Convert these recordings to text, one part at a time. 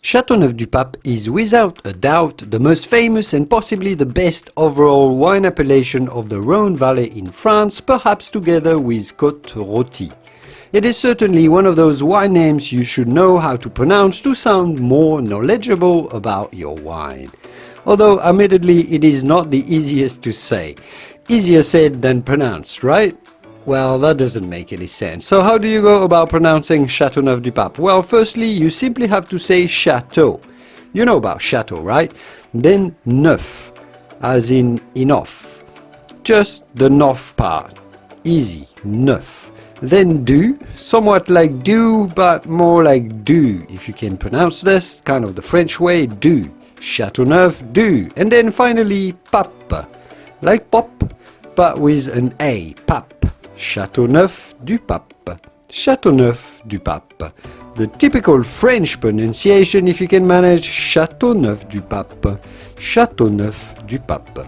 Chateauneuf du Pape is without a doubt the most famous and possibly the best overall wine appellation of the Rhone Valley in France, perhaps together with Côte-Rôtie. It is certainly one of those wine names you should know how to pronounce to sound more knowledgeable about your wine. Although admittedly it is not the easiest to say. Easier said than pronounced, right? Well, that doesn't make any sense. So how do you go about pronouncing Chateauneuf du Pape? Well, firstly, you simply have to say chateau. You know about chateau, right? Then neuf, as in enough. Just the neuf part. Easy, neuf. Then du, somewhat like do, but more like do, if you can pronounce this, kind of the French way, du. Chateauneuf du. And then finally, pape, like pop, but with an A, pape. Chateauneuf du Pape. Chateauneuf du Pape. The typical French pronunciation, if you can manage, Châteauneuf du Pape. Chateauneuf du Pape.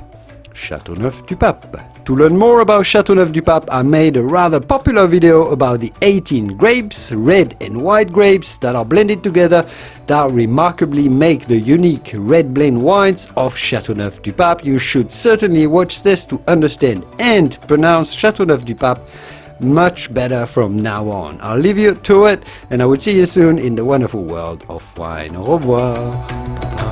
Chateauneuf du Pape. To learn more about Chateauneuf du Pape, I made a rather popular video about the 18 grapes, red and white grapes, that are blended together that remarkably make the unique red blend wines of Chateauneuf du Pape. You should certainly watch this to understand and pronounce Chateauneuf du Pape much better from now on. I'll leave you to it, and I will see you soon in the wonderful world of wine. Au revoir. Bye-bye.